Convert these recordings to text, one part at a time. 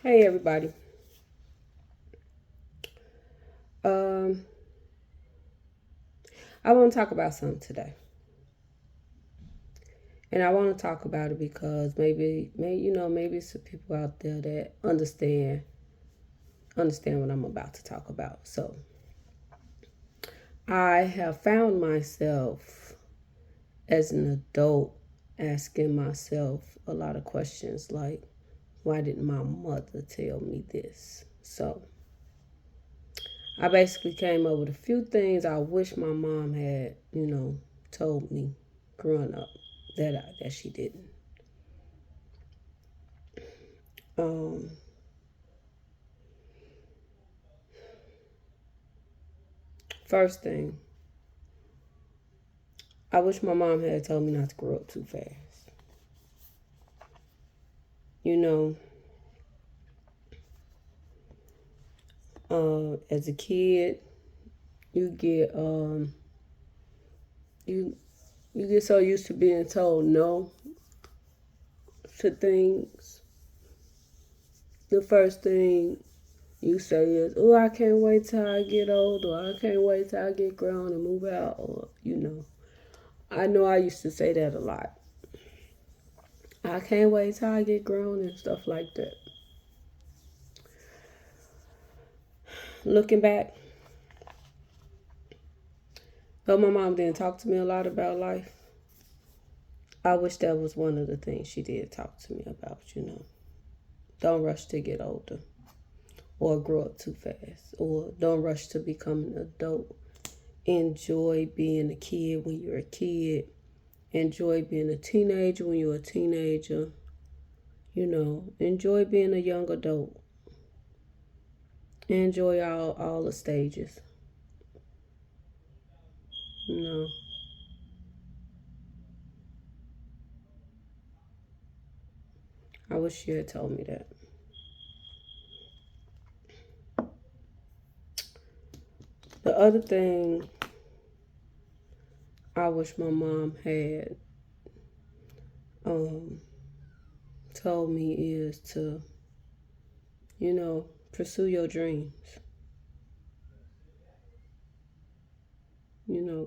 Hey everybody. Um, I want to talk about something today, and I want to talk about it because maybe some people out there that understand what I'm about to talk about. So I have found myself as an adult asking myself a lot of questions like, why didn't my mother tell me this? So I basically came up with a few things I wish my mom had, told me growing up that she didn't. Um, First thing, I wish my mom had told me not to grow up too fast. You know, as a kid, you get you you get so used to being told no to things. The first thing you say is, "Oh, I can't wait till I get old," or "I can't wait till I get grown and move out," or I know I used to say that a lot. I can't wait till I get grown and stuff like that. Looking back, though my mom didn't talk to me a lot about life, I wish that was one of the things she did talk to me about. Don't rush to get older or grow up too fast or don't rush to become an adult. Enjoy being a kid when you're a kid. Enjoy being a teenager when you're a teenager. Enjoy being a young adult. Enjoy all the stages. You know, I wish she had told me that. The other thing I wish my mom had um, told me is to, pursue your dreams.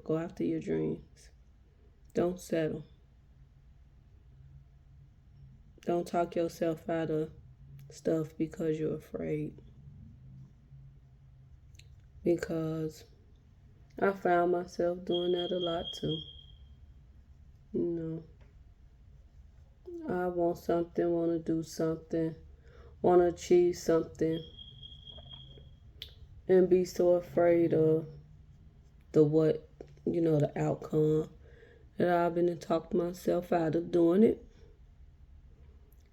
Go after your dreams. Don't settle. Don't talk yourself out of stuff because you're afraid. Because I found myself doing that a lot too. You I want something, want to do something, want to achieve something, and be so afraid of the outcome that I've been to talk myself out of doing it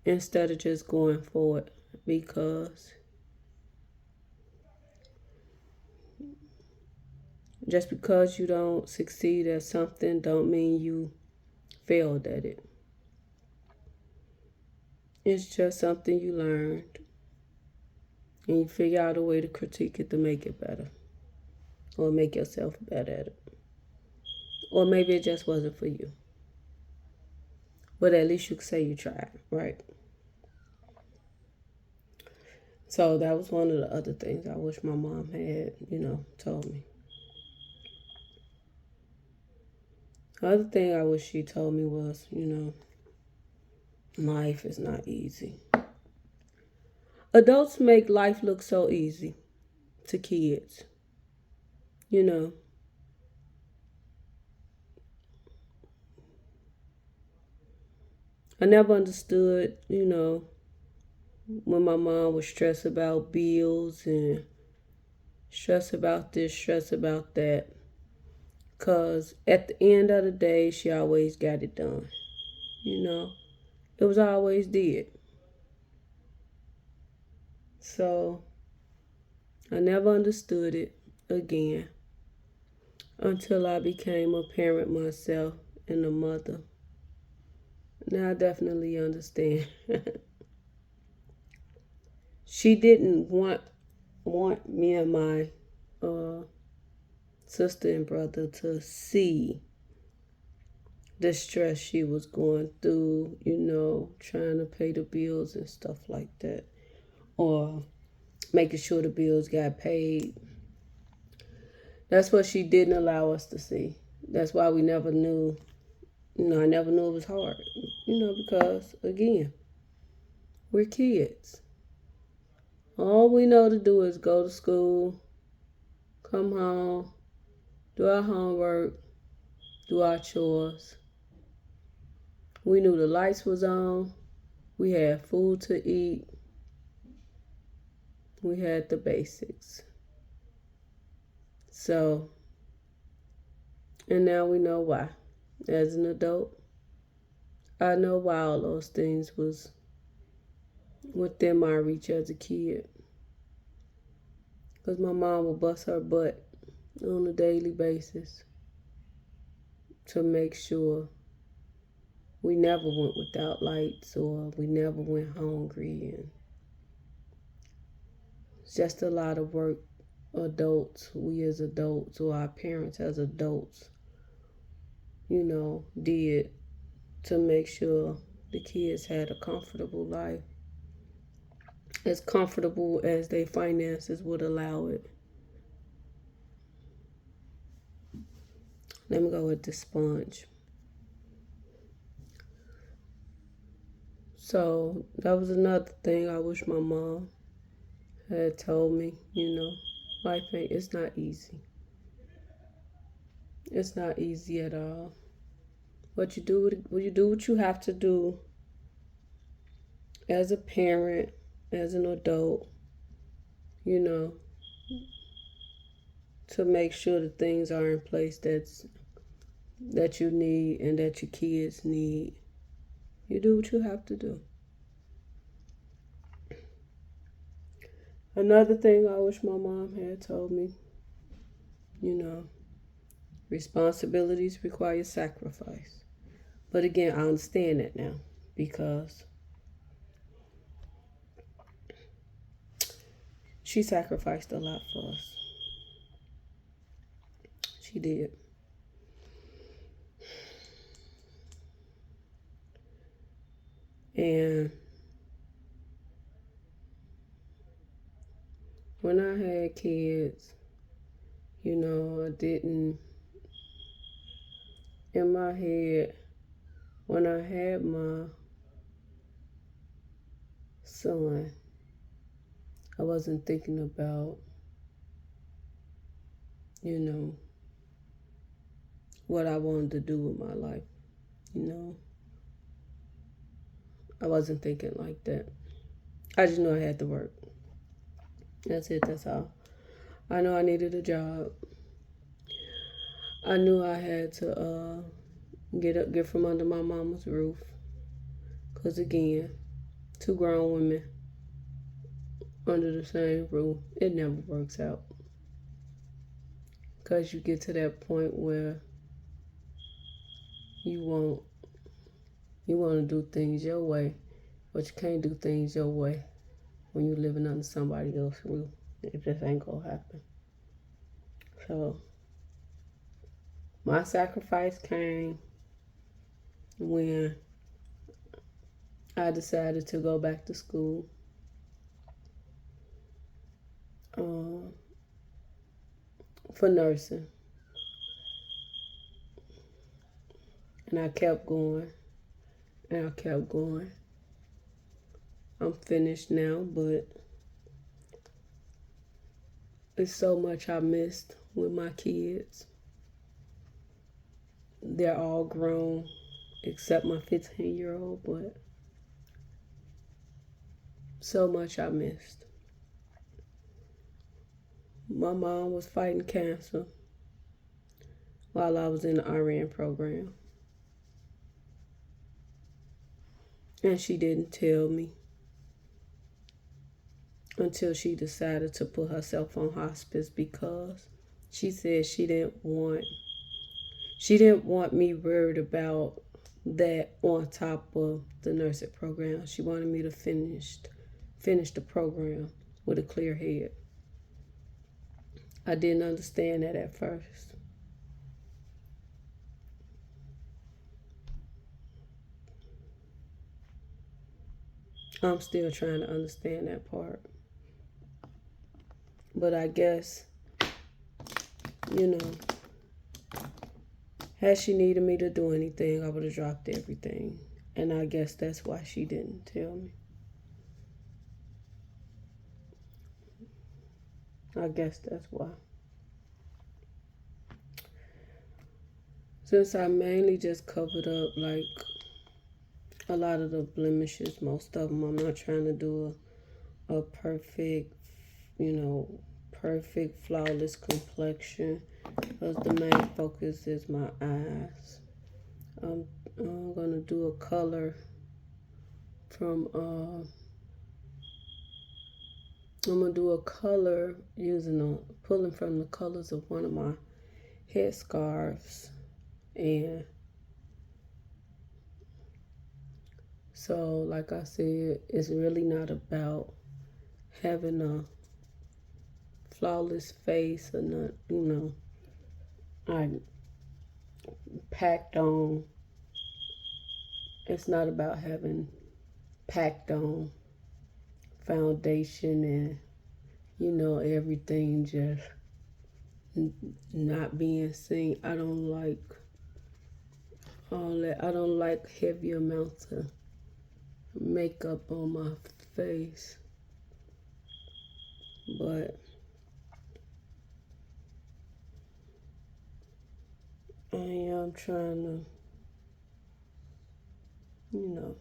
instead of just going for it. Because just because you don't succeed at something don't mean you failed at it. It's just something you learned and you figure out a way to critique it to make it better or make yourself better at it. Or maybe it just wasn't for you. But at least you can say you tried, right? So that was one of the other things I wish my mom had, told me. The other thing I wish she told me was, life is not easy. Adults make life look so easy to kids. You know, I never understood, when my mom was stressed about bills and stress about this, stress about that. Because at the end of the day, she always got it done. You know, it was always did. So I never understood it again until I became a parent myself and a mother. Now I definitely understand. She didn't want me and my uh, sister and brother to see the stress she was going through, trying to pay the bills and stuff like that. or making sure the bills got paid. That's what she didn't allow us to see. That's why we never knew. I never knew it was hard. Because, again, we're kids. All we know to do is go to school, come home, do our homework, do our chores. We knew the lights was on. We had food to eat. We had the basics. So, and now we know why. As an adult, I know why all those things was within my reach as a kid. Because my mom would bust her butt on a daily basis to make sure we never went without lights or we never went hungry. And it's just a lot of work we as adults, or our parents as adults, did to make sure the kids had a comfortable life. As comfortable as their finances would allow it. Let me go with the sponge. So that was another thing I wish my mom had told me. Life it's not easy. It's not easy at all. But you do what you have to do as a parent, as an adult, to make sure the things are in place that you need and that your kids need. You do what you have to do. Another thing I wish my mom had told me, responsibilities require sacrifice. But again, I understand that now because she sacrificed a lot for us. She did. And when I had kids, I didn't, in my head, when I had my son, I wasn't thinking about, what I wanted to do with my life. I wasn't thinking like that. I just knew I had to work. That's it, that's all. I knew I needed a job. I knew I had to get from under my mama's roof. Because again, two grown women under the same roof, it never works out. Because you get to that point where you want to do things your way, but you can't do things your way when you're living under somebody else's roof. It just ain't gonna happen. So my sacrifice came when I decided to go back to school. For nursing. And I kept going. And I kept going. I'm finished now, but it's so much I missed with my kids. They're all grown, except my 15-year-old, but so much I missed. My mom was fighting cancer while I was in the RN program. And she didn't tell me until she decided to put herself on hospice because she said she didn't want me worried about that on top of the nursing program. She wanted me to finish the program with a clear head. I didn't understand that at first. I'm still trying to understand that part. But I guess, you know, had she needed me to do anything, I would have dropped everything. And I guess that's why she didn't tell me. I guess that's why. Since I mainly just covered up like a lot of the blemishes, most of them, I'm not trying to do a perfect, you know, perfect, flawless complexion. Because the main focus is my eyes. I'm gonna do a color from I'm gonna do a color using pulling from the colors of one of my head scarves. And so, like I said, it's really not about having a flawless face or not, you know, I packed on. It's not about having packed on foundation and, you know, everything just not being seen. I don't like all that. I don't like heavy amounts of makeup on my face. But I am trying to, you know,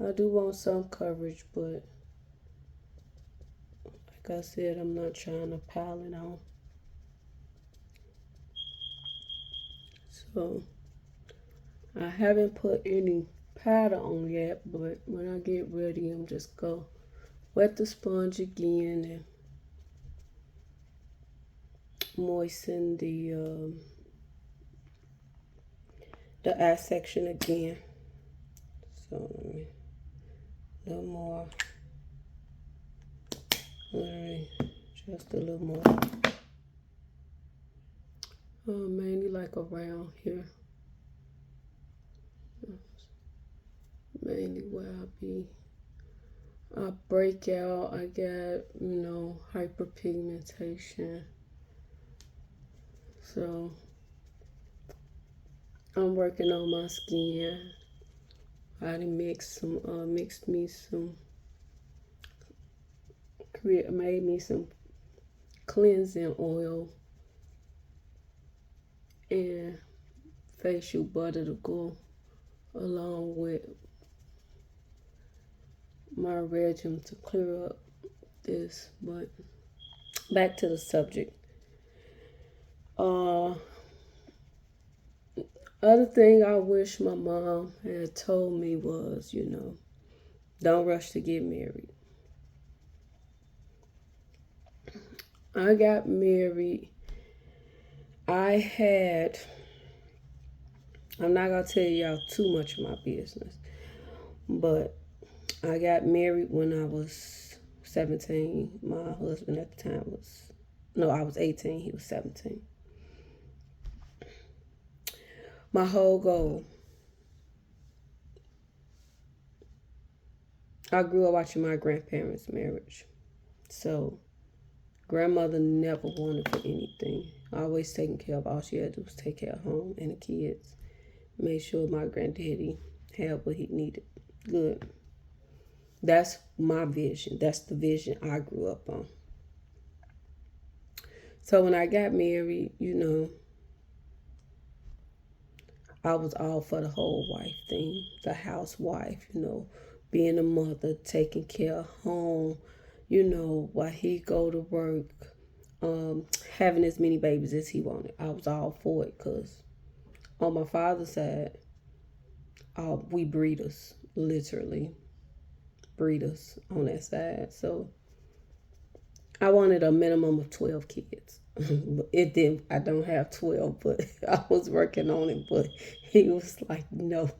I do want some coverage, but like I said, I'm not trying to pile it on. So I haven't put any powder on yet, but when I get ready, I'm just go wet the sponge again and moisten the eye section again. So let me a little more, literally just a little more. Mainly like around here. Mainly where I break out. I get, you know, hyperpigmentation. So I'm working on my skin. I done mixed me some, made me some cleansing oil and facial butter to go along with my regimen to clear up this. But back to the subject. Other thing I wish my mom had told me was, you know, don't rush to get married. I got married. I'm not going to tell y'all too much of my business, but I got married when I was 17. My husband at the time I was 18. He was 17. My whole goal, I grew up watching my grandparents' marriage. So, grandmother never wanted for anything. Always taking care of, all she had to do was take care of home and the kids. Made sure my granddaddy had what he needed. Good. That's my vision. That's the vision I grew up on. So when I got married, you know, I was all for the whole wife thing, the housewife, you know, being a mother, taking care of home, you know, while he go to work, having as many babies as he wanted. I was all for it because on my father's side, we breeders, literally breeders on that side. So I wanted a minimum of 12 kids. It didn't, I don't have 12, but I was working on it, but he was like, no.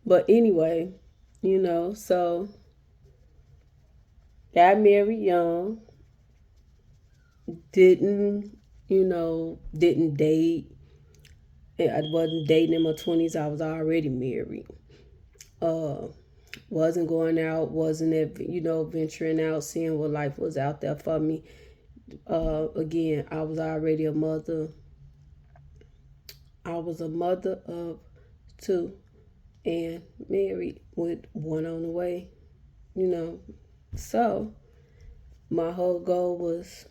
But anyway, you know, so got married young, didn't didn't date. I wasn't dating in my 20s. I was already married. Uh, wasn't going out, wasn't venturing out, seeing what life was out there for me. Again, I was already a mother. I was a mother of two and married with one on the way. You know, so my whole goal was,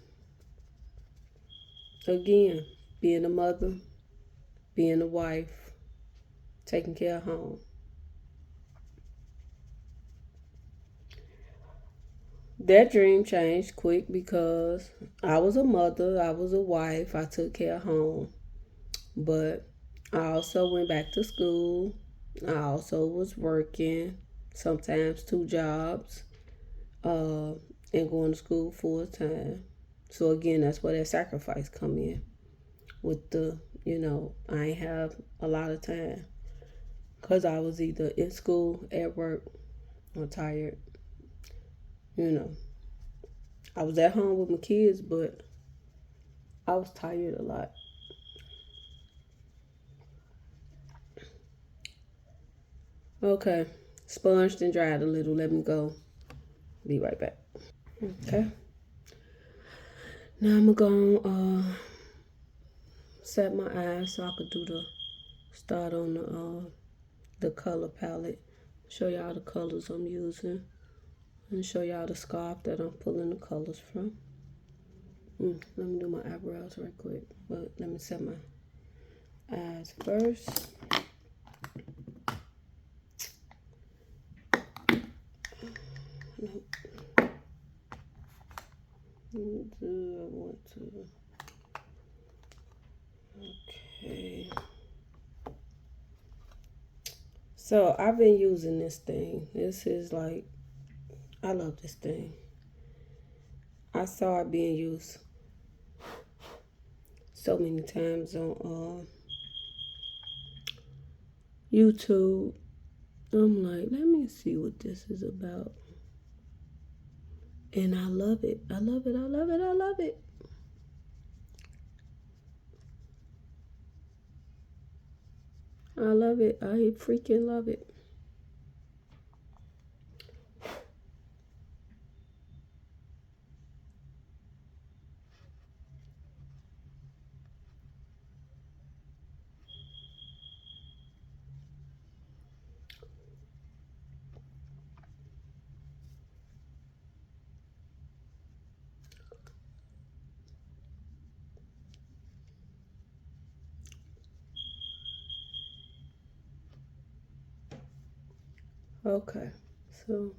again, being a mother, being a wife, taking care of home. That dream changed quick because I was a mother, I was a wife, I took care of home. But I also went back to school. I also was working, sometimes two jobs, uh, and going to school full time. So again, that's where that sacrifice come in. With I ain't have a lot of time because I was either in school, at work, or tired. You know, I was at home with my kids, but I was tired a lot. Okay, sponged and dried a little. Let me go. Be right back. Okay. Now I'm gonna set my eyes so I could do the start on the color palette. Show y'all the colors I'm using and show y'all the scarf that I'm pulling the colors from. Let me do my eyebrows right quick, but let me set my eyes first. Nope. I want to. Okay. So I've been using this thing. This is like, I love this thing. I saw it being used so many times on YouTube. I'm like, let me see what this is about. And I love it. I love it. I love it. I love it. I love it. I freaking love it. Okay. So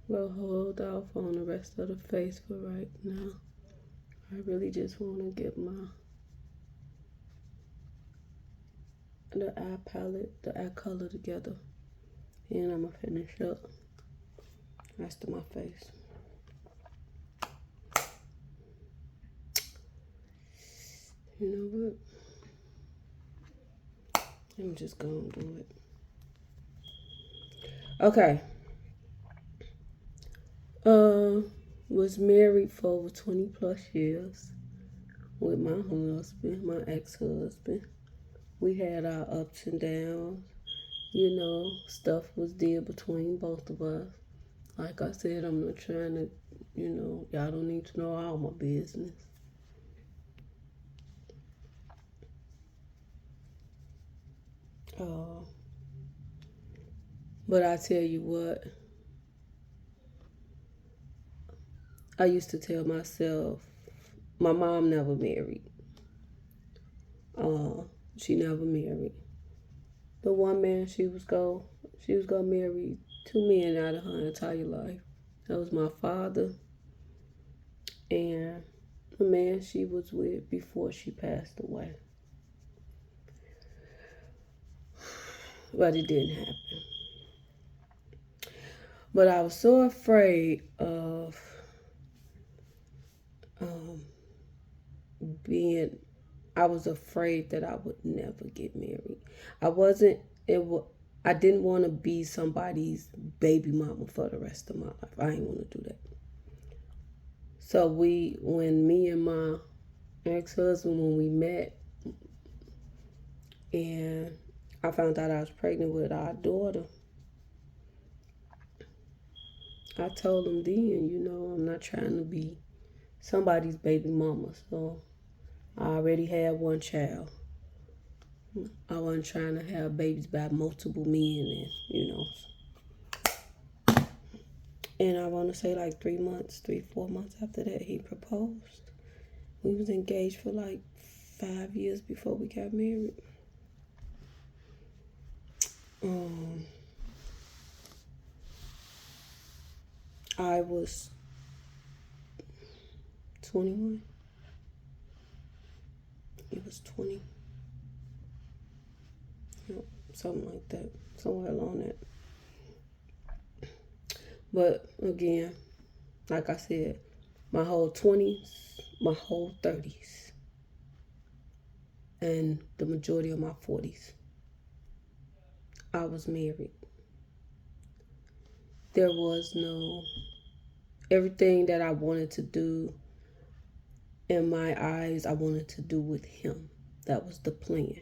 we'll hold off on the rest of the face for right now. I really just want to get the eye palette, the eye color together. And I'm going to finish up the rest of my face. You know what? I'm just going to do it. Okay. Was married for over 20 plus years with my husband, my ex-husband. We had our ups and downs. Stuff was deal between both of us. Like I said, I'm not trying to, y'all don't need to know all my business. But I tell you what, I used to tell myself, my mom never married. She never married. The one man she was gonna marry two men out of her entire life. That was my father and the man she was with before she passed away. But it didn't happen. But I was so afraid of I was afraid that I would never get married. I didn't want to be somebody's baby mama for the rest of my life. I didn't want to do that. So when me and my ex-husband when we met, and I found out I was pregnant with our daughter. I told him then, I'm not trying to be somebody's baby mama. So I already had one child. I wasn't trying to have babies by multiple men, and I want to say like 4 months after that, he proposed. We was engaged for like 5 years before we got married. I was 21. He was 20. Something like that. Somewhere along that. But again, like I said, my whole 20s, my whole 30s, and the majority of my 40s, I was married. There was no, everything that I wanted to do in my eyes, I wanted to do with him. That was the plan.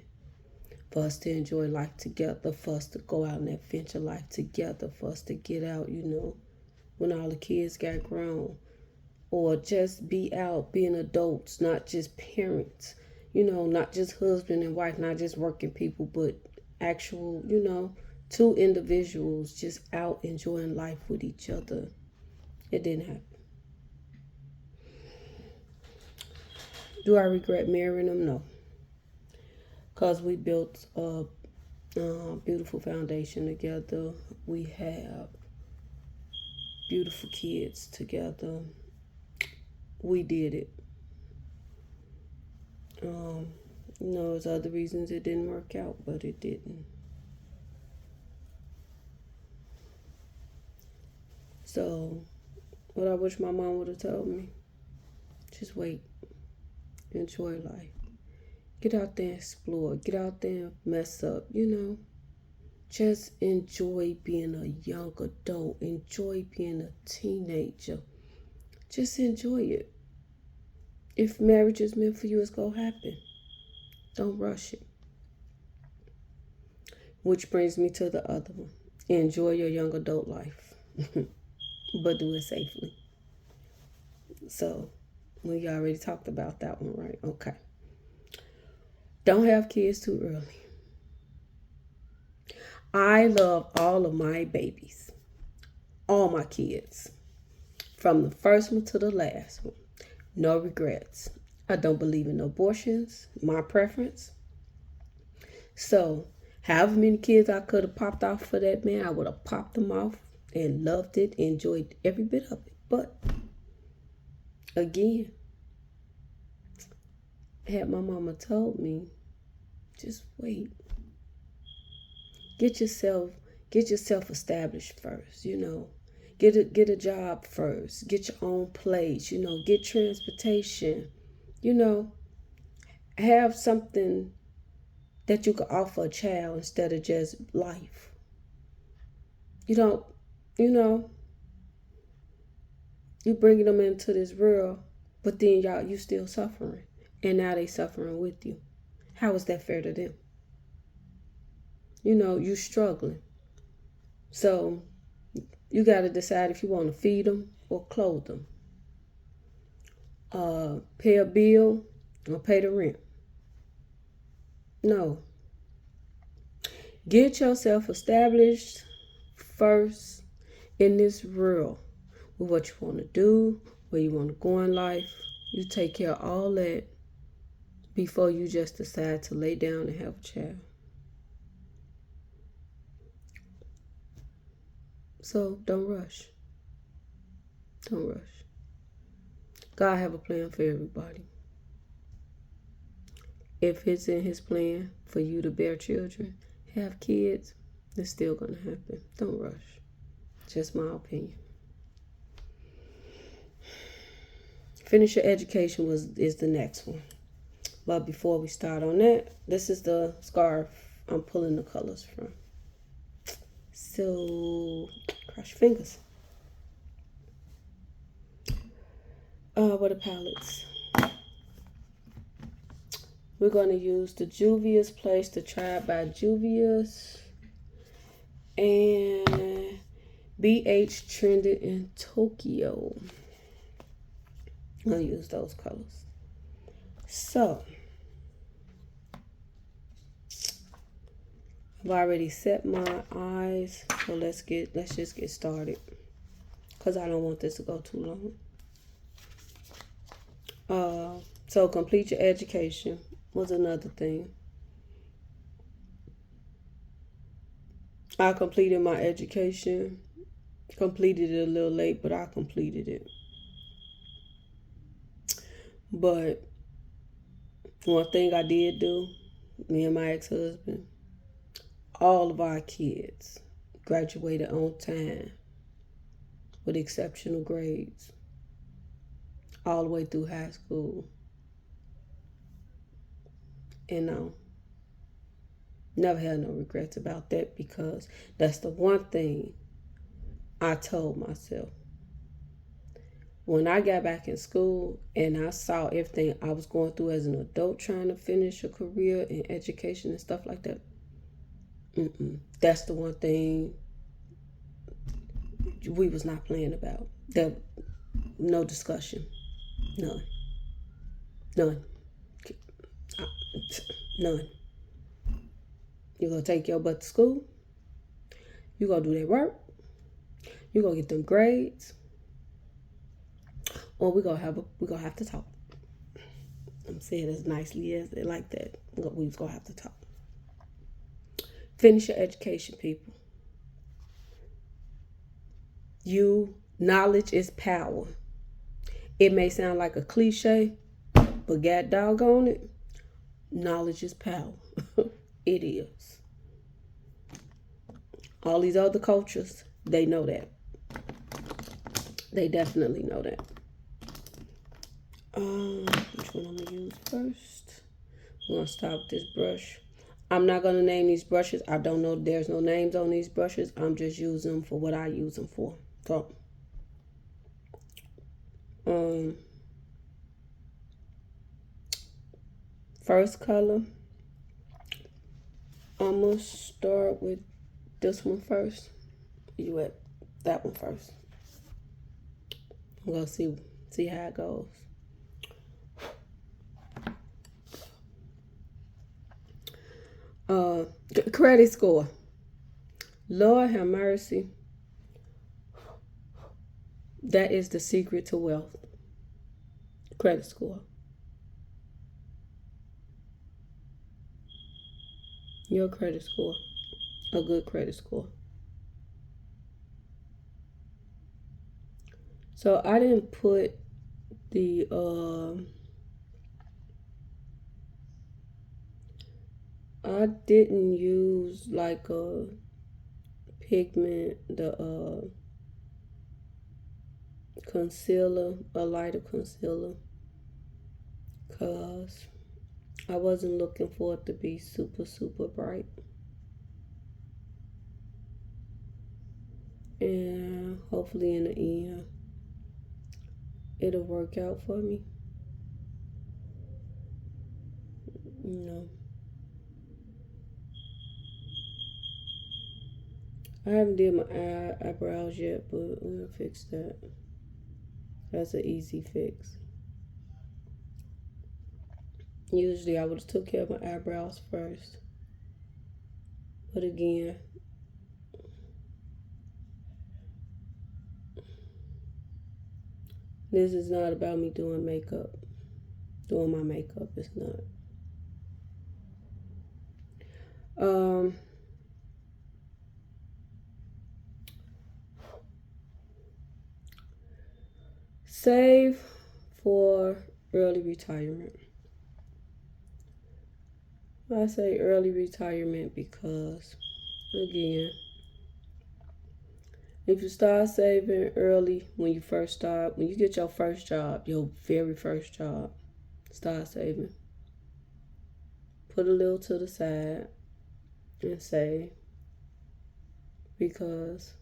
For us to enjoy life together, for us to go out and adventure life together, for us to get out, when all the kids got grown. Or just be out being adults, not just parents, not just husband and wife, not just working people, but actual, two individuals just out enjoying life with each other. It didn't happen. Do I regret marrying him? No. Because we built a beautiful foundation together. We have beautiful kids together. We did it. There's other reasons it didn't work out, but it didn't. So, what I wish my mom would have told me, just wait. Enjoy life. Get out there and explore. Get out there and mess up, Just enjoy being a young adult. Enjoy being a teenager. Just enjoy it. If marriage is meant for you, it's going to happen. Don't rush it. Which brings me to the other one. Enjoy your young adult life. But do it safely. So, we already talked about that one, right? Okay. Don't have kids too early. I love all of my babies. All my kids. From the first one to the last one. No regrets. I don't believe in abortions. My preference. So, however many kids I could have popped off for that man, I would have popped them off and loved it, enjoyed every bit of it. But, again, had my mama told me, just wait. Get yourself established first, Get a job first. Get your own place, Get transportation, Have something that you could offer a child instead of just life. You bringing them into this world, but then you still suffering. And now they suffering with you. How is that fair to them? You struggling. So you got to decide if you want to feed them or clothe them. Pay a bill or pay the rent. No. Get yourself established first in this world with what you want to do, where you want to go in life. You take care of all that before you just decide to lay down and have a child. So don't rush. Don't rush. God have a plan for everybody. If it's in his plan for you to bear children, have kids, it's still going to happen. Don't rush. Just my opinion. Finish your education is the next one. But before we start on that, this is the scarf I'm pulling the colors from. So, cross your fingers. What are palettes? We're going to use the Juvia's Place, the Tribe by Juvia's, and BH Trended in Tokyo. I'm going to use those colors. So, I've already set my eyes, so let's just get started, because I don't want this to go too long. So complete your education was another thing. I completed my education. Completed it a little late, but I completed it. But one thing I did do, me and my ex-husband, all of our kids graduated on time with exceptional grades all the way through high school. And never had no regrets about that, because that's the one thing I told myself. When I got back in school and I saw everything I was going through as an adult trying to finish a career in education and stuff like that, that's the one thing we was not playing about. There, no discussion. None. None. None. You're going to take your butt to school. You're going to do that work. You're going to get them grades. Or we're going to have to talk. I'm saying as nicely as they like that. We was going to have to talk. Finish your education, people. Knowledge is power. It may sound like a cliche, but god doggone it, knowledge is power. It is. All these other cultures, they know that. They definitely know that. Which one I'm going to use first? I'm going to start with this brush. I'm not going to name these brushes. I don't know. There's no names on these brushes. I'm just using them for what I use them for. So, first color, I'm going to start with this one first. You at that one first. I'm going to see how it goes. Credit score. Lord have mercy. That is the secret to wealth. Credit score. Your credit score. A good credit score. So I didn't put the I didn't use like a pigment, the concealer, a lighter concealer, because I wasn't looking for it to be super, super bright. And hopefully in the end, it'll work out for me. I haven't did my eyebrows yet, but we'll fix that. That's an easy fix. Usually I would have took care of my eyebrows first. But again, this is not about me doing makeup. Doing my makeup is not. Save for early retirement. I say early retirement because, again, if you start saving early when you get your first job, your very first job, start saving. Put a little to the side and save, because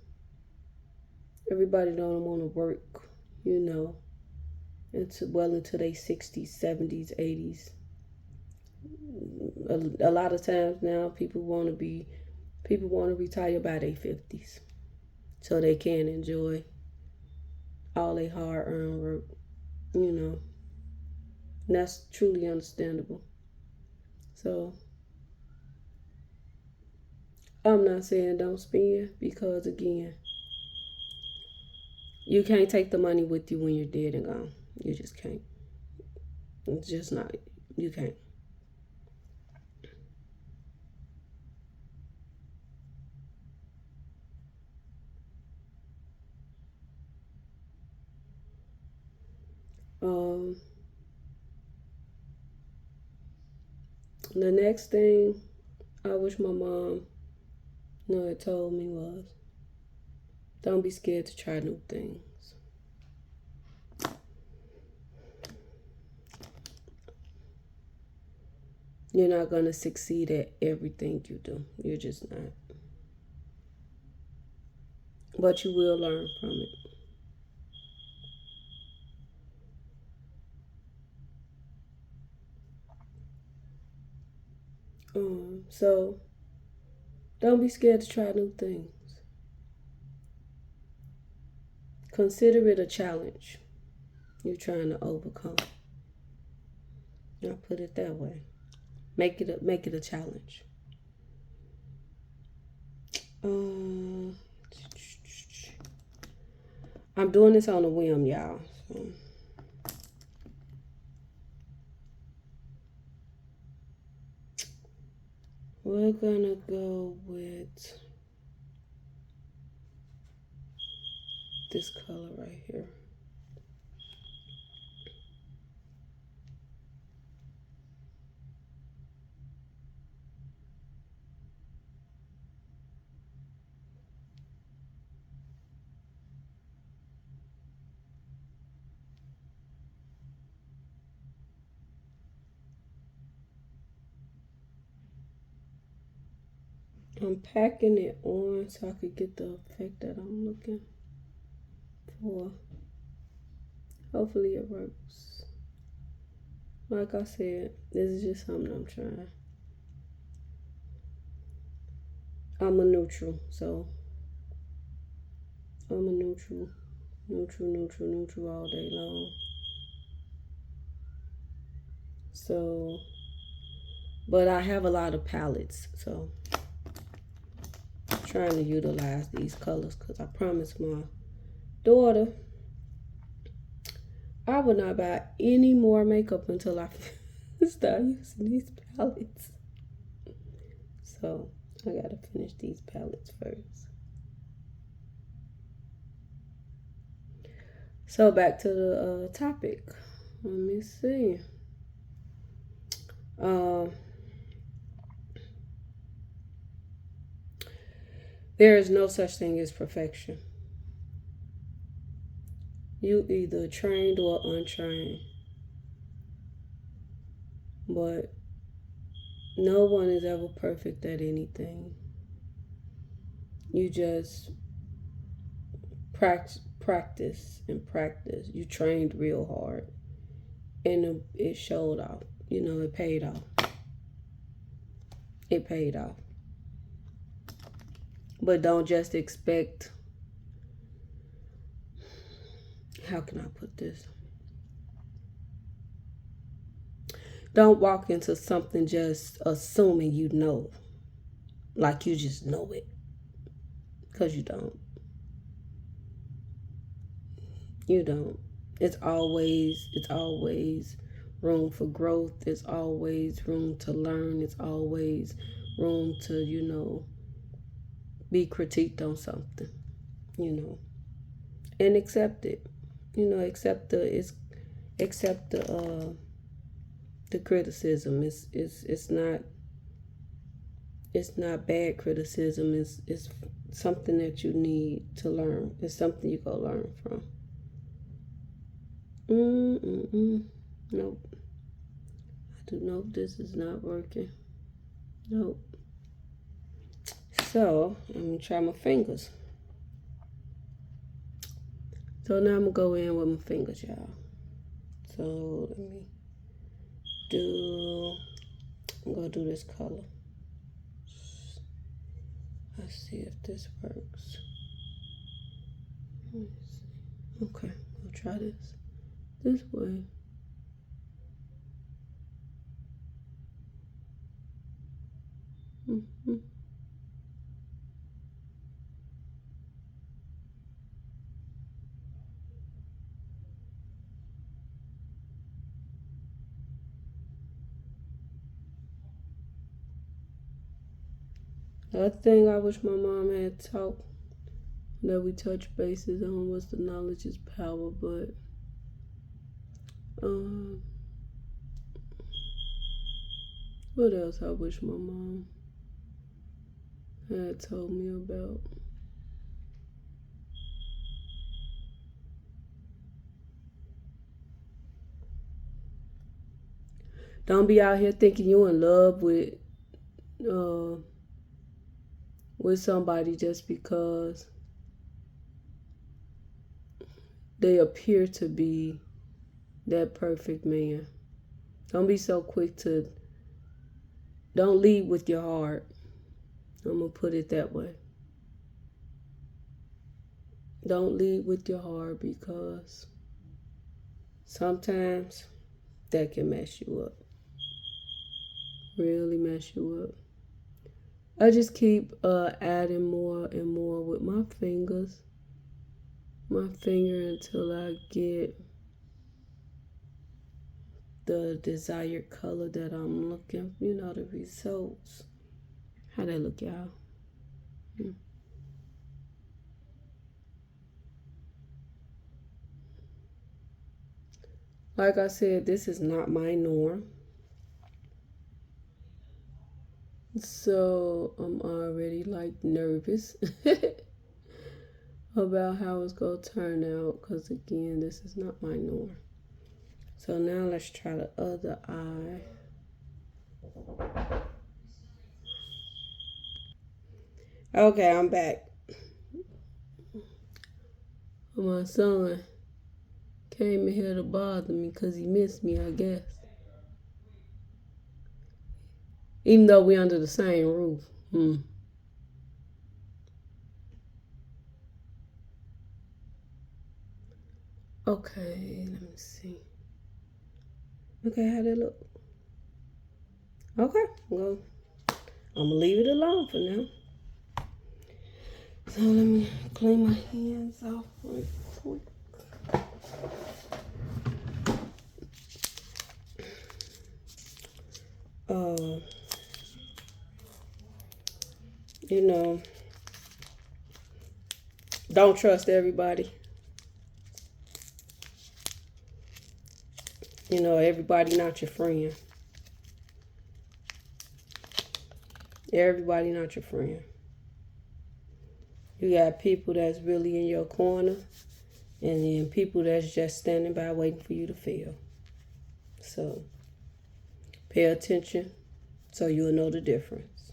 everybody don't want to work, into their 60s, 70s, 80s. A lot of times now, people want to retire by their 50s so they can enjoy all their hard earned work. You know, and that's truly understandable. So I'm not saying don't spend, because again, you can't take the money with you when you're dead and gone. You just can't. It's just not. You can't. Um, the next thing I wish my mom had told me was, don't be scared to try new things. You're not going to succeed at everything you do. You're just not. But you will learn from it. So don't be scared to try new things. Consider it a challenge you're trying to overcome. I'll put it that way. Make it a challenge. I'm doing this on a whim, y'all. So. We're gonna go with this color right here. I'm packing it on so I could get the effect that I'm looking for. Hopefully it works. Like I said, this is just something I'm trying. I'm a neutral, so I'm a neutral all day long. So, but I have a lot of palettes, so I'm trying to utilize these colors because I promised my daughter I would not buy any more makeup until I start using these palettes. So I gotta finish these palettes first. So back to the topic. Let me see. There is no such thing as perfection. You either trained or untrained. But no one is ever perfect at anything. You just practice and practice. You trained real hard. And it showed off. It paid off. It paid off. But don't just expect, how can I put this? Don't walk into something just assuming you know. Like you just know it. Because you don't. You don't. It's always room for growth. It's always room to learn. It's always room to, be critiqued on something, and accept it. Accept the criticism. It's not bad criticism. It's something that you need to learn. It's something you go learn from. Nope. Nope, this is not working. Nope. So I'm gonna try my fingers. So now I'm gonna go in with my fingers, y'all. So let me do gonna do this color. Let's see if this works. Okay, we'll try this way. Mm-hmm. The other thing I wish my mom had taught that we touch bases on was the knowledge is power, but what else I wish my mom had told me about? Don't be out here thinking you in love with somebody just because they appear to be that perfect man. Don't be so quick to, don't lead with your heart. I'm gonna put it that way. Don't lead with your heart, because sometimes that can mess you up. Really mess you up. I just keep adding more and more with my finger until I get the desired color that I'm looking, the results. How that look, y'all? Like I said, this is not my norm. So I'm already nervous about how it's gonna turn out, because again, this is not my norm. So now let's try the other eye. Okay, I'm back. My son came in here to bother me because he missed me, I guess. Even though we're under the same roof. Okay, let me see. Okay, how that look? Okay, well, I'm gonna leave it alone for now. So let me clean my hands off real quick. Don't trust everybody. Everybody not your friend. Everybody not your friend. You got people that's really in your corner, and then people that's just standing by waiting for you to fail. So pay attention so you'll know the difference.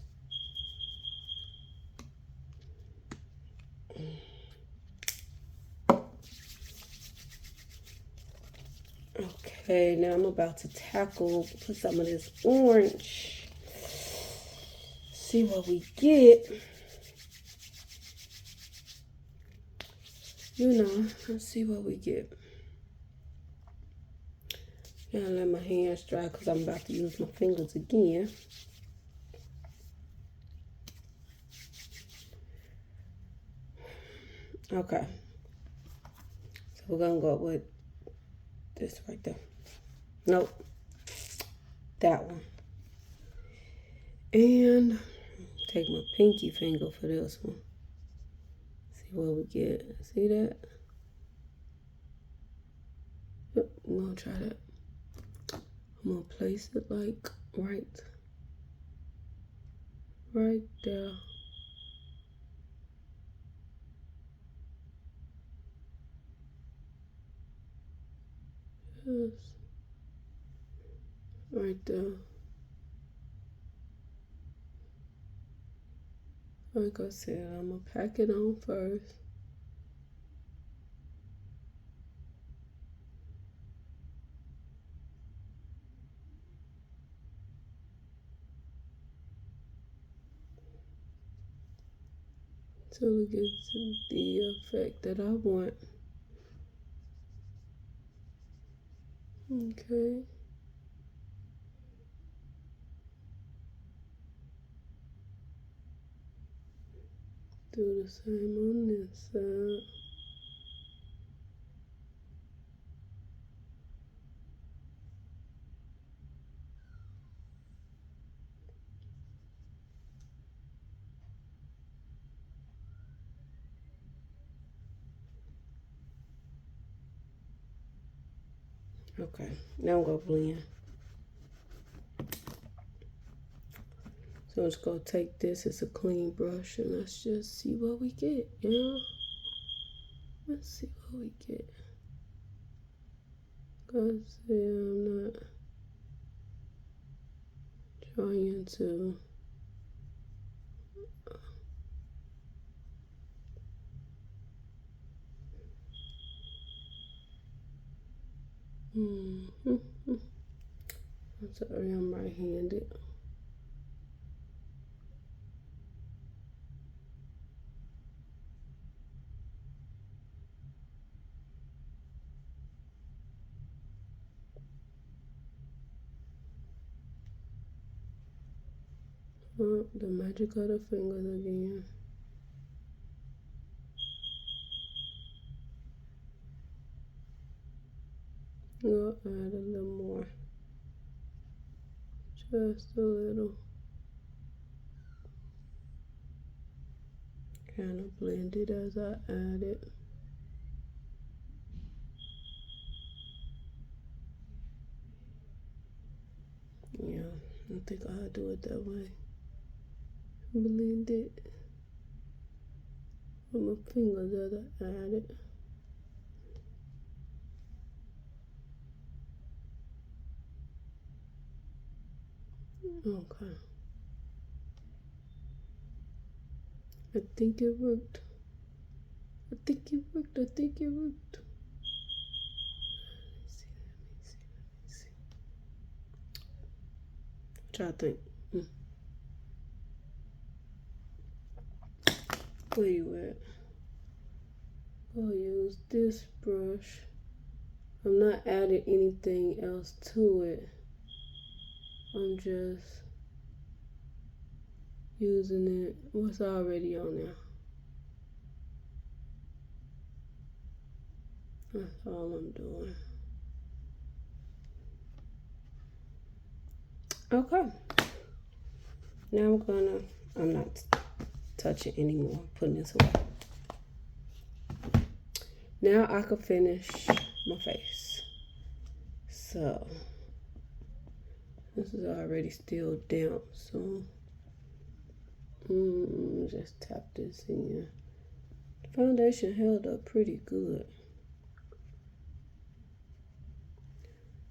Okay, now I'm about to put some of this orange. See what we get. Let's see what we get. Gotta let my hands dry because I'm about to use my fingers again. Okay. So we're gonna go with this right there. Nope. That one. And take my pinky finger for this one. See what we get. See that? Yep, I'm gonna try that. I'm gonna place it right there. Yes. Right there. Like I said, I'm gonna pack it on first. till it gives the effect that I want. Okay. Do the same on this side. Okay, now I'm gonna blend. So I'm just gonna take this as a clean brush and let's just see what we get, yeah? Let's see what we get. Cause I'm not trying to I'm sorry, I'm right-handed. Oh, the magic of the fingers again. I'll add a little more. Just a little. Kind of blend it as I add it. Yeah, I think I'll do it that way. Blend it with my fingers as I add it. Okay. I think it worked. I think it worked. I think it worked. Let me see. Let me see. What y'all think? Where you at? I'll use this brush. I'm not adding anything else to it. I'm just using it what's already on there. That's all I'm doing. Okay. Now I'm not touching anymore, putting this away. Now I can finish my face. So this is already still damp, so just tap this in. The foundation held up pretty good.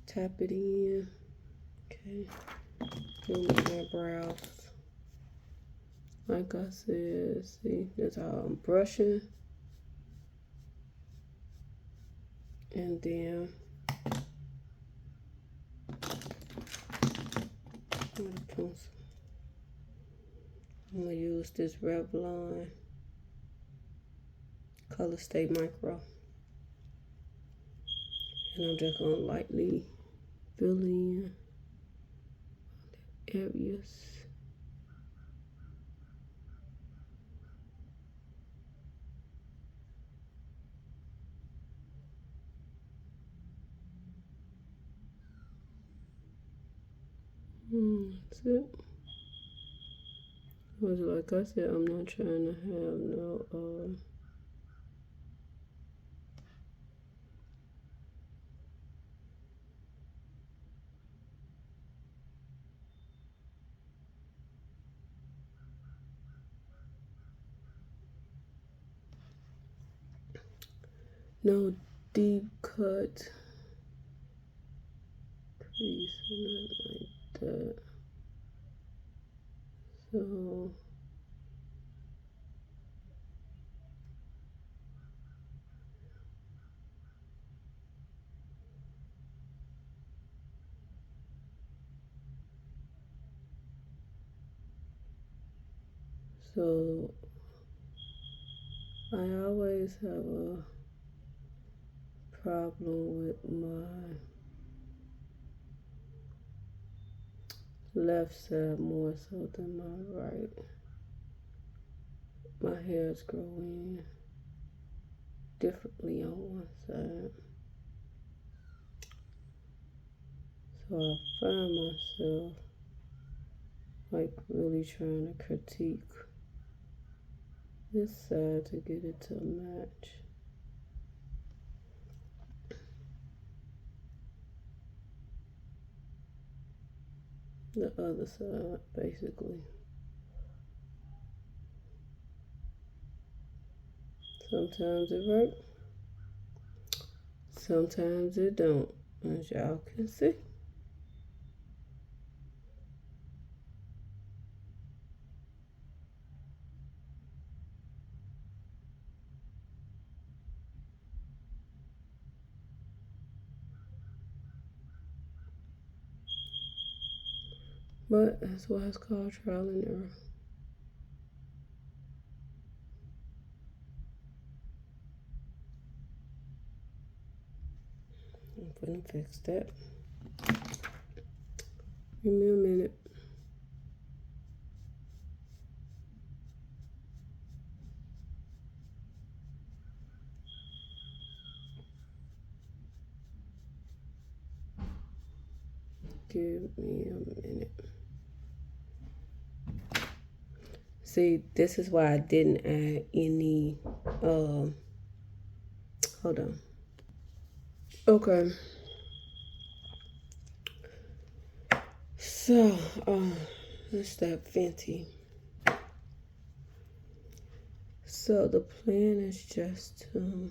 Tap it in. Okay. Do my brows. Like I said, see, that's how I'm brushing. And then I'm gonna use this Revlon Color Stay Micro. And I'm just gonna lightly fill in areas. That's it. Because like I said, I'm not trying to have no deep cut crease or nothing like that. So I always have a problem with my left side more so than my right. My hairs grow in differently on one side. So I find myself like really trying to critique this side to get it to match. The other side, basically. Sometimes it works, sometimes it don't, as y'all can see. But that's why it's called trial and error. I'm gonna fix that. Give me a minute. Give me a minute. See, this is why I didn't add any, hold on. Okay. So, let's that Fenty. So the plan is just to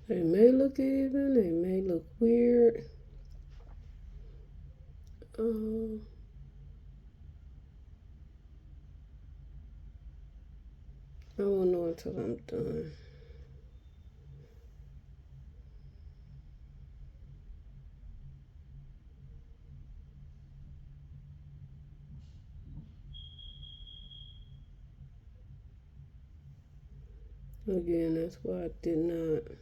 they may look even, they may look weird. I won't know until I'm done. Again, that's why I did not.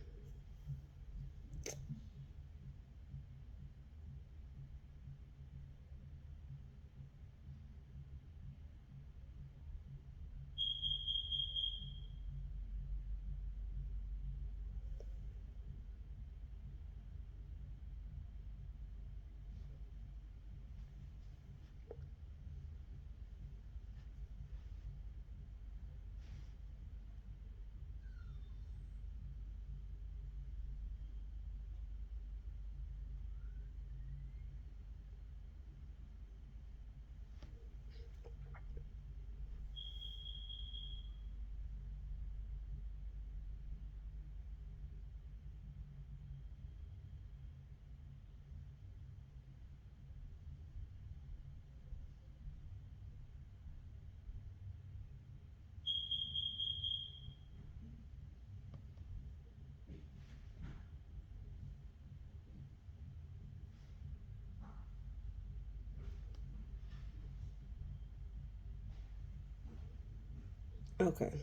Okay.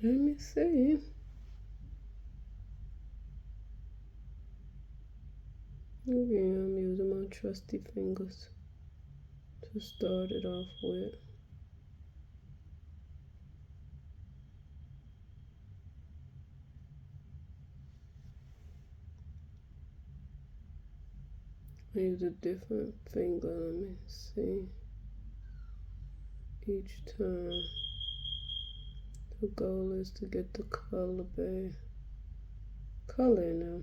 Let me see. Again, I'm using my trusty fingers to start it off with. Use a different finger. Let me see. Each time. The goal is to get the color now.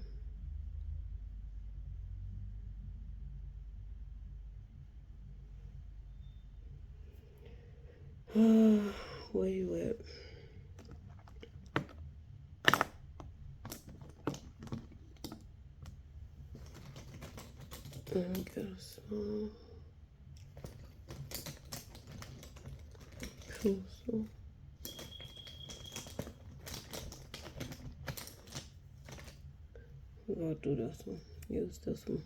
Where you at? Let me get a small pencil. I'll do this one. Use this one.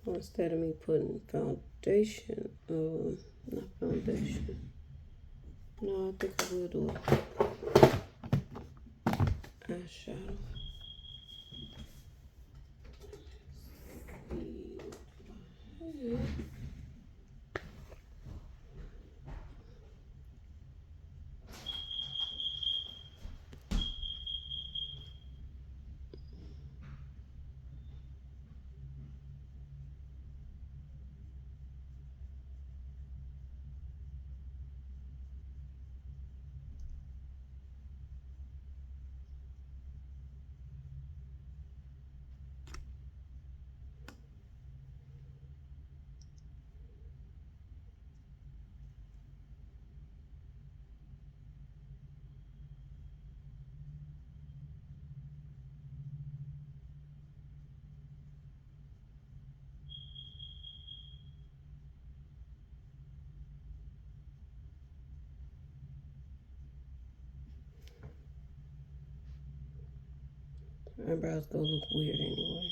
So instead of me putting foundation, not foundation. No, I think I will do eyeshadow. Eyebrows gonna look weird anyway.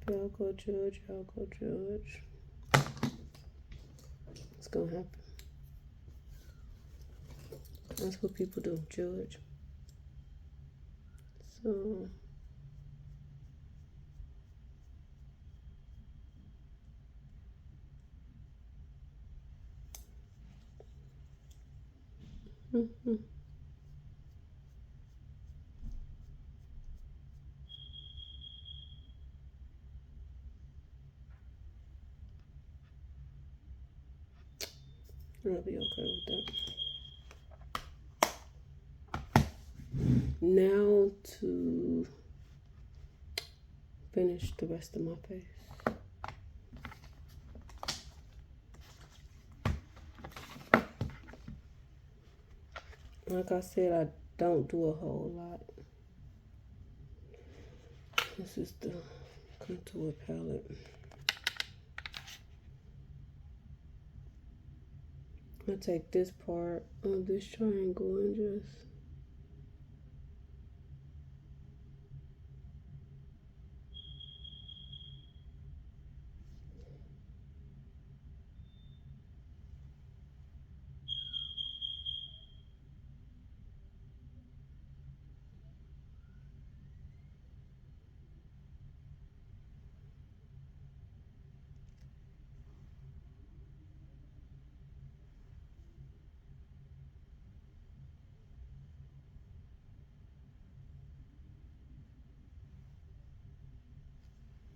Y'all go judge, y'all go judge. It's gonna happen. That's what people do, judge. So I'll be okay with that. Now to finish the rest of my face. Like I said, I don't do a whole lot. This is the contour palette. I take this part of this triangle and just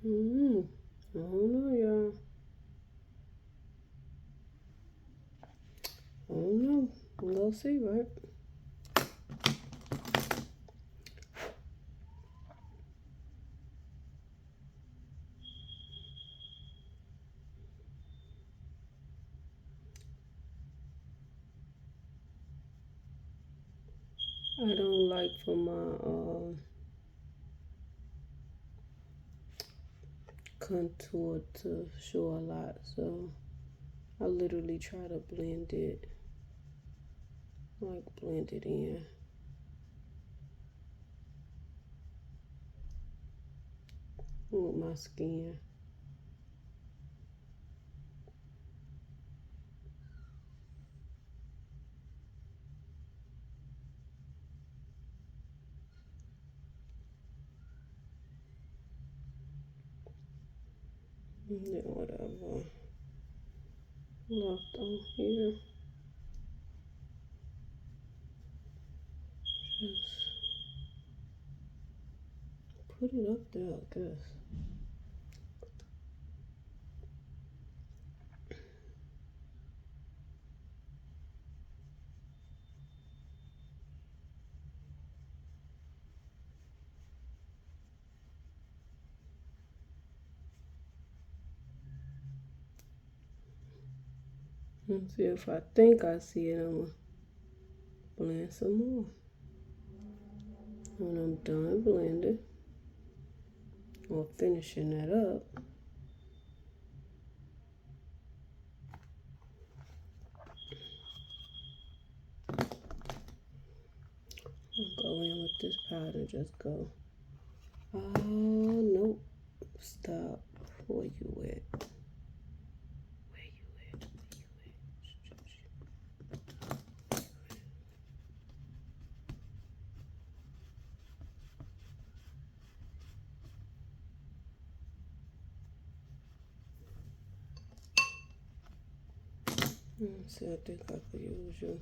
I don't know, y'all. I don't know. We'll see, right? I don't like for my contour to show a lot, so I literally try to blend it, like blend it in. With my skin. And then whatever left on here, just put it up there, I guess. Let's see if I think I see it. I'm gonna blend some more. When I'm done blending or finishing that up, I'll go in with this powder and just go. Oh, nope. Stop. Where you at? Where you at? Let's see, I think I could use you.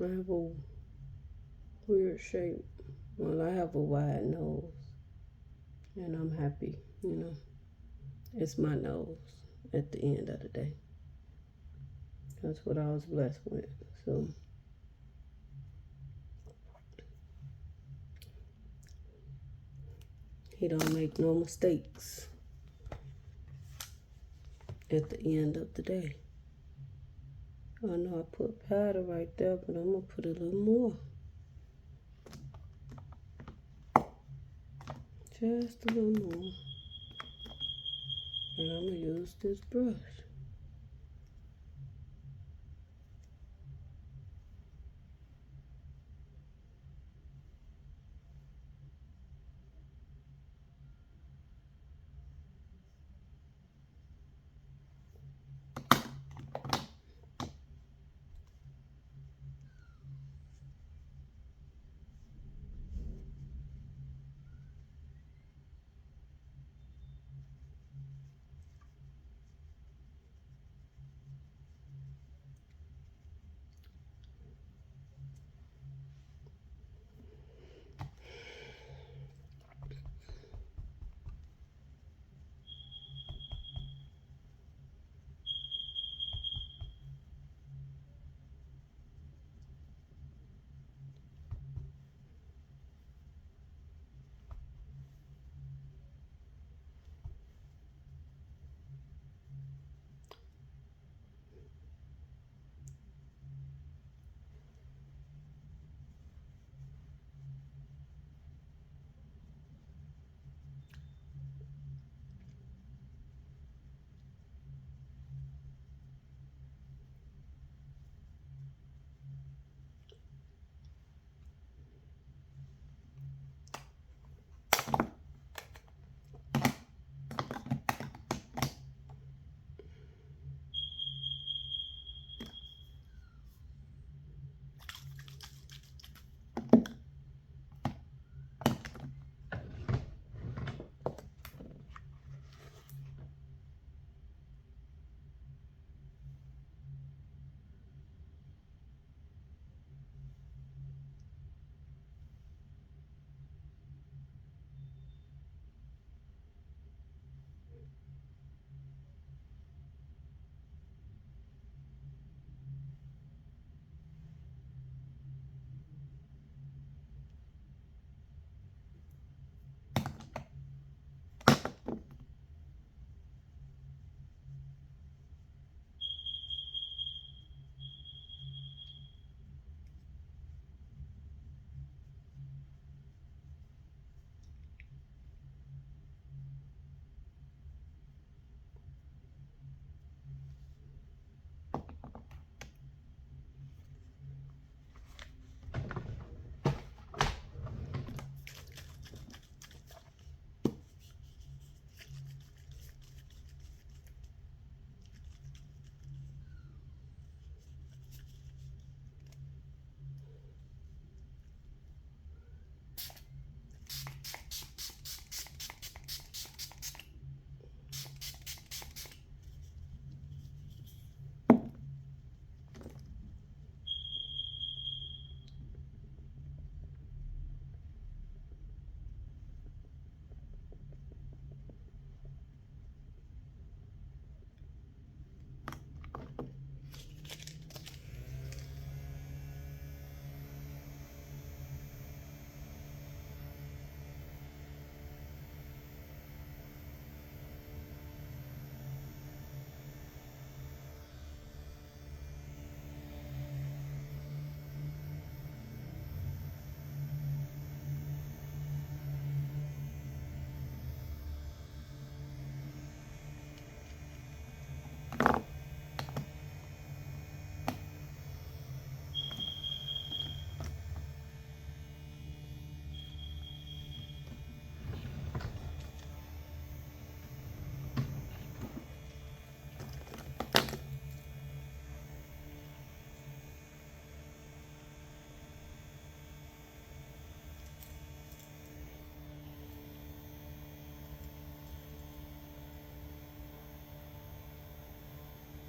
I have a weird shape. Well, I have a wide nose, and I'm happy, you know. It's my nose at the end of the day. That's what I was blessed with. So he don't make no mistakes at the end of the day. I know I put powder right there, but I'm gonna put a little more. Just a little more. And I'm going to use this brush.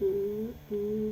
Mm-hmm.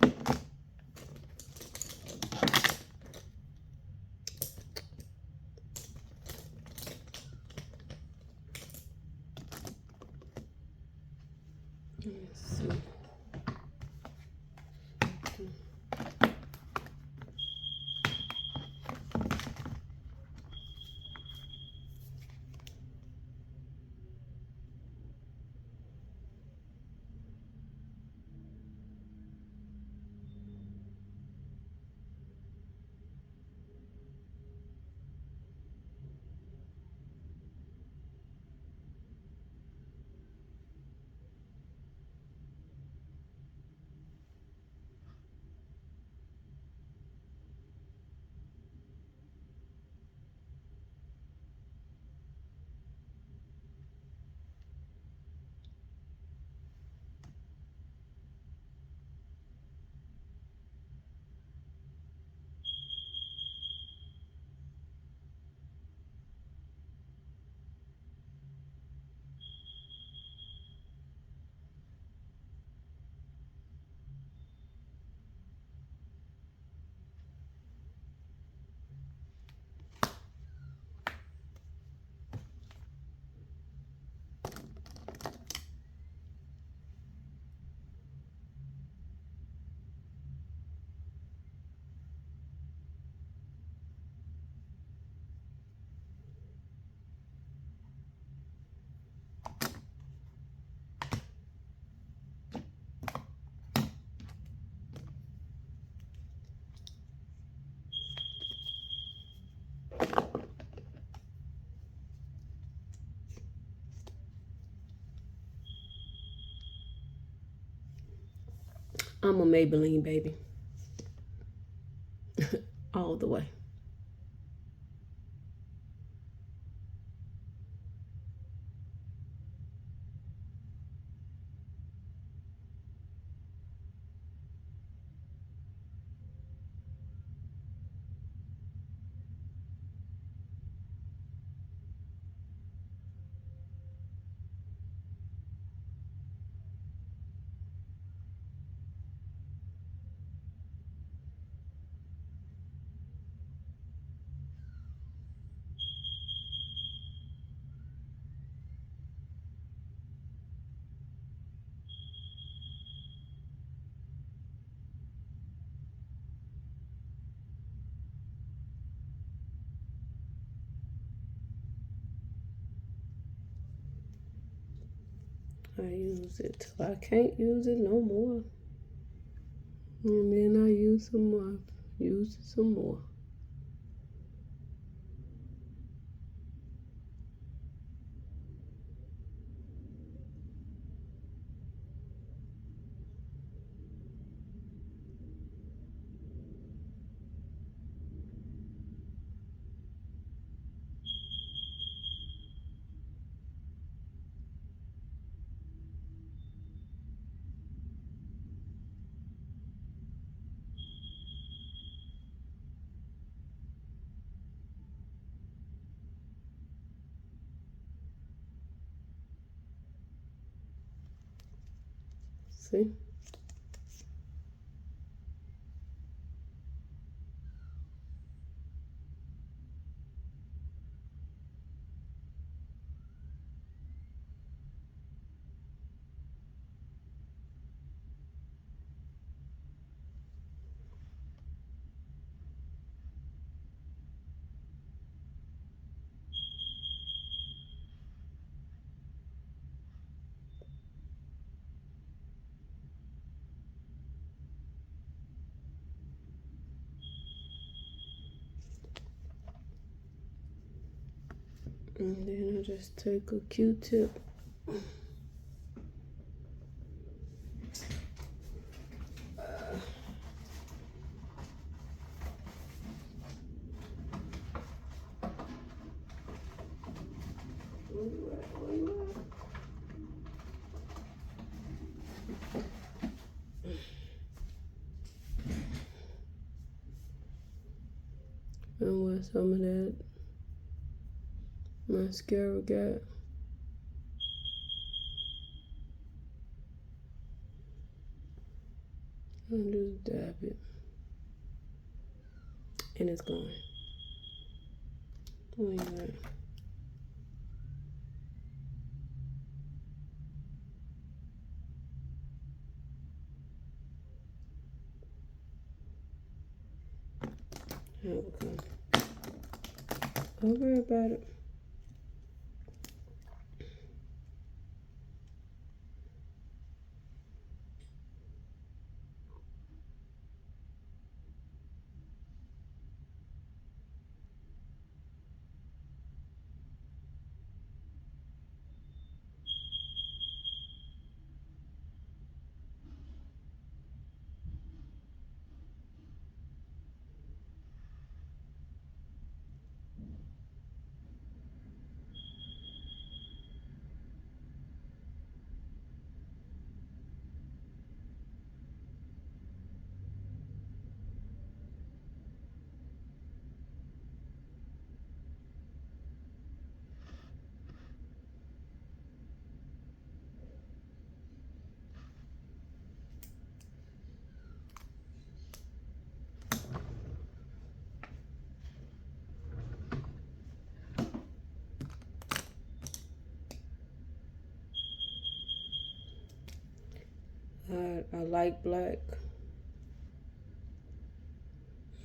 Let's see. I'm a Maybelline baby. All the way. I use it till I can't use it no more. And then I use some more. Use it some more. See? And then I just take a Q-tip. And where some of that mascara got. And just dab it. And it's gone. Where you at? Okay. Don't worry about it. I like black.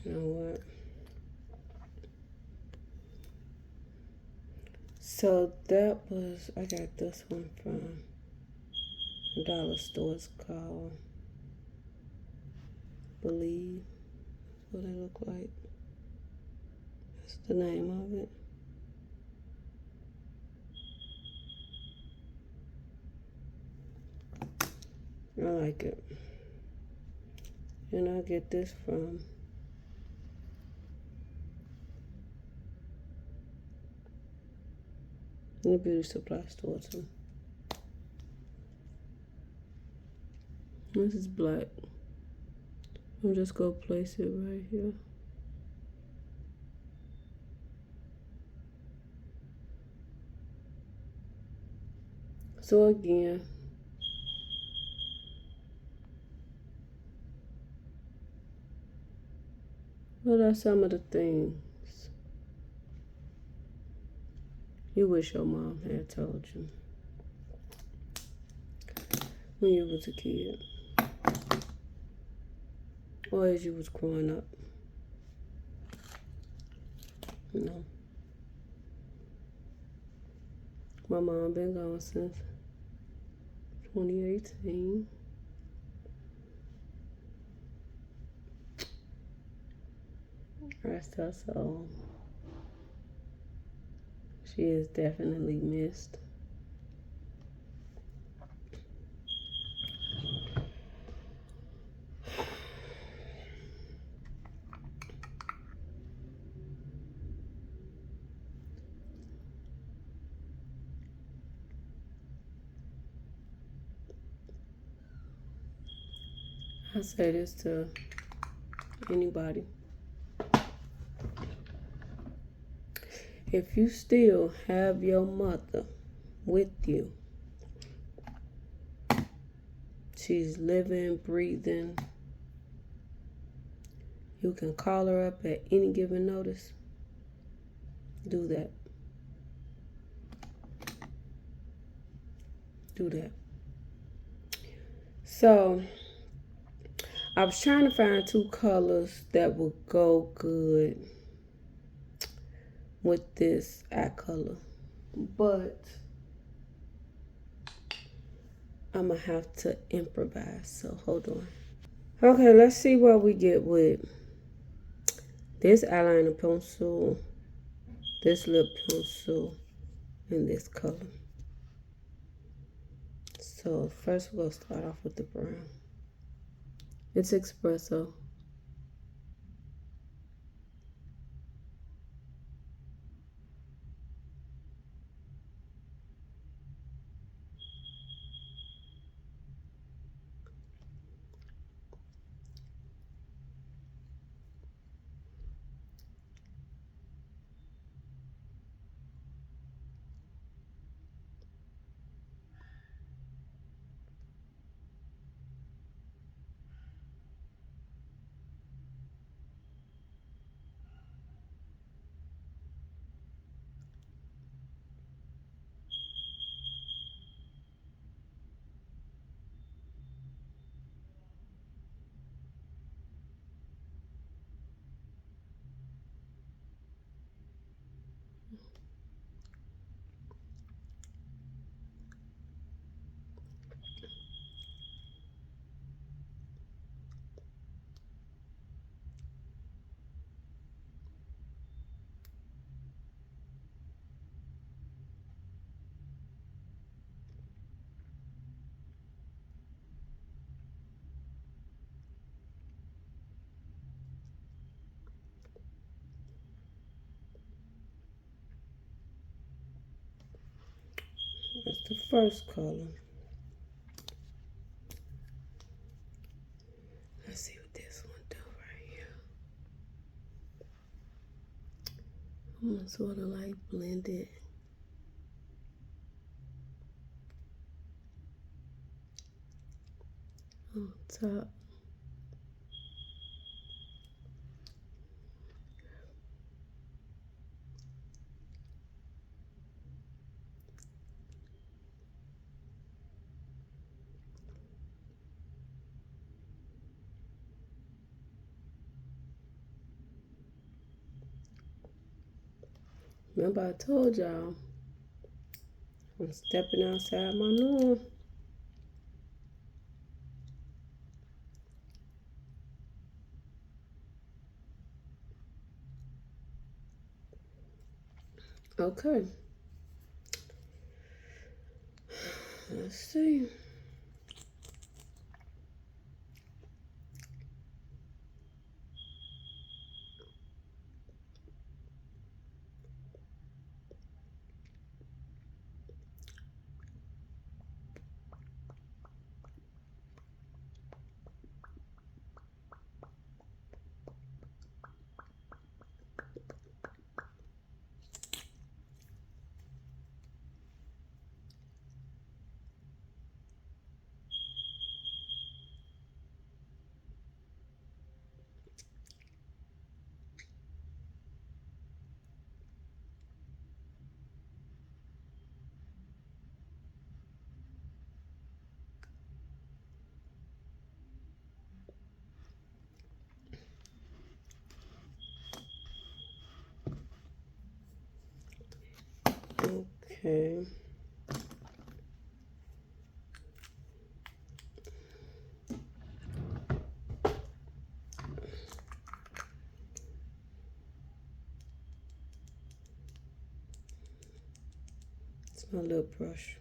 You know what? So that was, I got this one from a dollar store. It's called Believe. What it look like. That's the name of it. I like it. And I get this from the beauty supply store too. This is black. I'm just gonna place it right here. So again, what are some of the things you wish your mom had told you when you was a kid or as you was growing up? You know, my mom been gone since 2018. Rest her soul. She is definitely missed. I say this to anybody. If you still have your mother with you, she's living, breathing, you can call her up at any given notice. Do that. Do that. So, I was trying to find two colors that would go good with this eye color, but I'm gonna have to improvise. So hold on. Okay, let's see what we get with this eyeliner pencil, this lip pencil, and this color. So first we're gonna start off with the brown. It's espresso. the first color. Let's see what this one do right here. I'm gonna sort of like blend it. On top. Remember I told y'all I'm stepping outside my norm. Okay. Let's see. Okay. It's my little brush.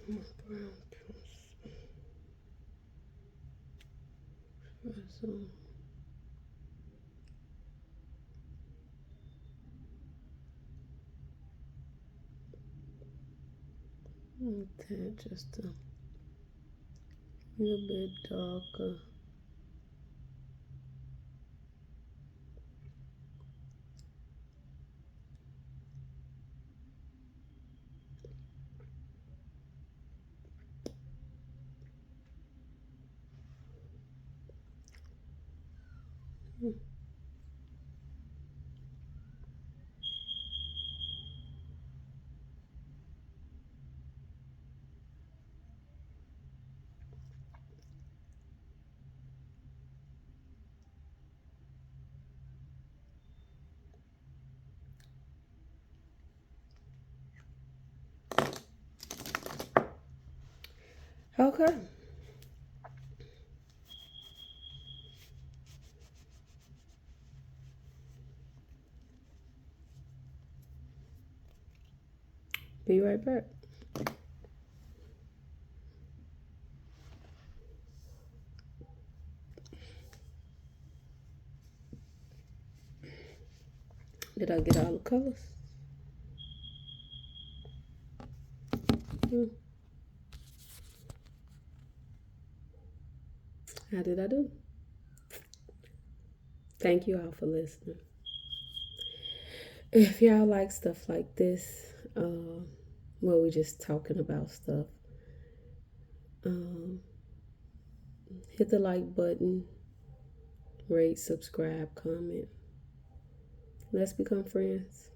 My brown pencil. Okay, just a little bit darker. Okay. Be right back. Did I get all the colors? How did I do? Thank you all for listening. If y'all like stuff like this, where we just talking about stuff, hit the like button, rate, subscribe, comment. Let's become friends.